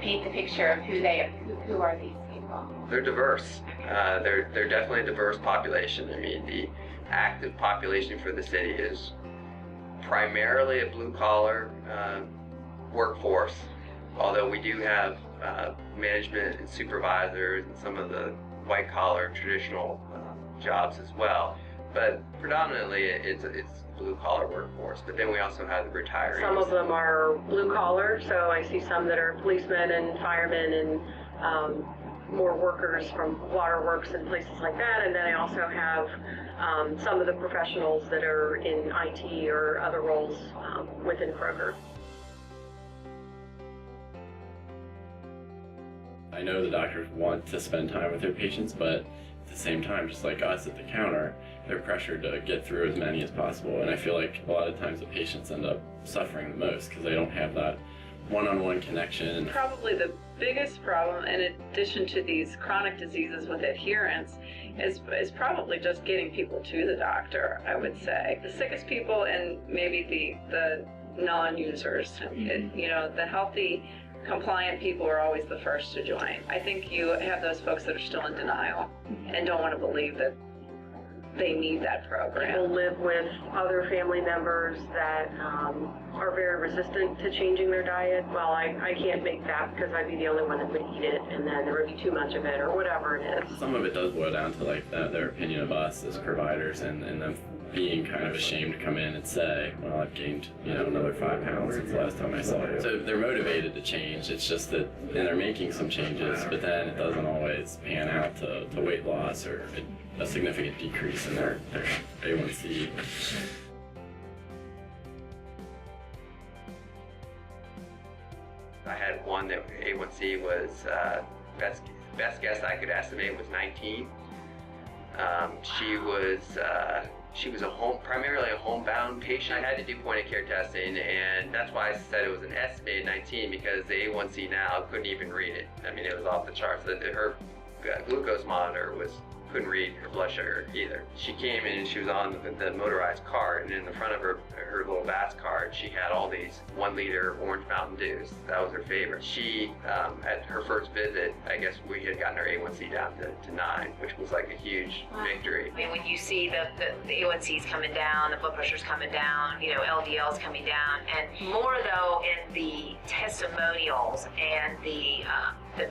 paint the picture of who are these people? They're diverse. They're definitely a diverse population. I mean, the active population for the city is primarily a blue-collar workforce, although we do have management and supervisors and some of the white-collar traditional jobs as well. But predominantly it's blue-collar workforce, but then we also have the retirees. Some of them are blue-collar, so I see some that are policemen and firemen and more workers from waterworks and places like that, and then I also have some of the professionals that are in IT or other roles within Kroger. I know the doctors want to spend time with their patients, but at the same time, just like us at the counter, they're pressured to get through as many as possible, and I feel like a lot of times the patients end up suffering the most because they don't have that one-on-one connection. Probably the biggest problem, in addition to these chronic diseases with adherence, is probably just getting people to the doctor, I would say. The sickest people and maybe the non-users. The healthy, compliant people are always the first to join. I think you have those folks that are still in denial and don't want to believe that they need that program. People live with other family members that are very resistant to changing their diet. Well, I can't make that because I'd be the only one that would eat it, and then there would be too much of it or whatever it is. Some of it does boil down to like their opinion of us as providers and them being kind of ashamed to come in and say, well, I've gained another 5 pounds since the last time I saw you. So they're motivated to change. It's just that, and they're making some changes, but then it doesn't always pan out to weight loss or a significant decrease in their A1C. I had one that A1C was best guess I could estimate was 19. She was primarily a homebound patient. I had to do point of care testing, and that's why I said it was an estimated 19 because the A1C now couldn't even read it. I mean, it was off the charts. Her glucose monitor couldn't read her blood sugar either. She came in and she was on the motorized cart, and in the front of her little VAS cart, she had all these 1 liter orange Mountain Dews. That was her favorite. She, at her first visit, I guess we had gotten her A1C down to 9, which was like a huge victory. I mean, when you see the A1C's coming down, the blood pressure's coming down, LDL's coming down, and more though in the testimonials and the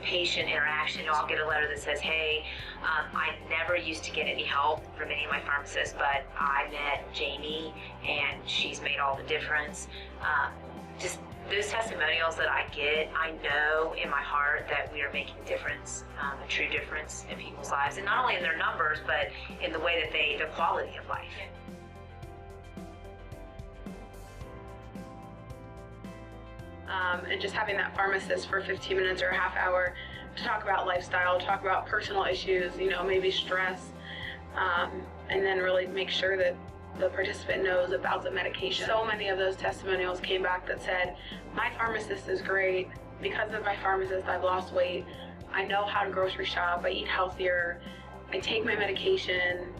patient interaction, I'll get a letter that says, hey, I never used to get any help from any of my pharmacists, but I met Jamie and she's made all the difference. Just those testimonials that I get, I know in my heart that we are making a difference, a true difference in people's lives, and not only in their numbers, but in the way that their quality of life. And just having that pharmacist for 15 minutes or a half hour to talk about lifestyle, talk about personal issues, maybe stress, and then really make sure that the participant knows about the medication. So many of those testimonials came back that said, my pharmacist is great. Because of my pharmacist, I've lost weight. I know how to grocery shop. I eat healthier. I take my medication.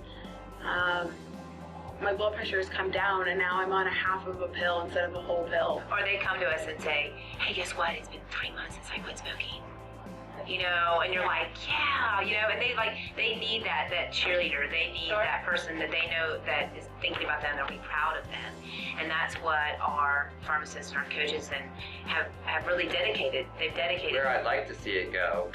My blood pressure has come down, and now I'm on a half of a pill instead of a whole pill. Or they come to us and say, hey, guess what? It's been 3 months since I quit smoking. And you're like, yeah, and they need that cheerleader. They need that person that they know that is thinking about them, they'll be proud of them. And that's what our pharmacists and our coaches have really dedicated. They've dedicated. Where I'd like to see it go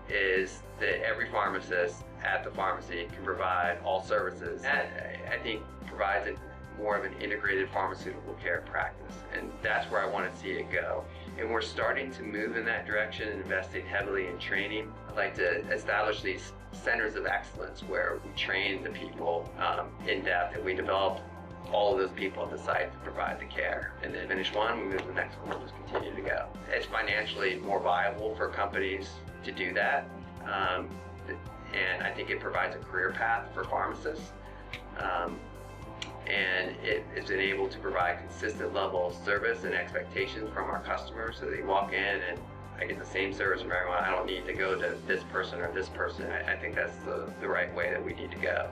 is that every pharmacist at the pharmacy can provide all services. That, I think, provides more of an integrated pharmaceutical care practice, and that's where I want to see it go. And we're starting to move in that direction and investing heavily in training. I'd like to establish these centers of excellence where we train the people in depth, and we develop all of those people at the site to provide the care. And then finish one, we move to the next one, we'll just continue to go. It's financially more viable for companies to do that. And I think it provides a career path for pharmacists. And it is able to provide consistent level of service and expectations from our customers, so they walk in and I get the same service from everyone. I don't need to go to this person or this person. I think that's the right way that we need to go.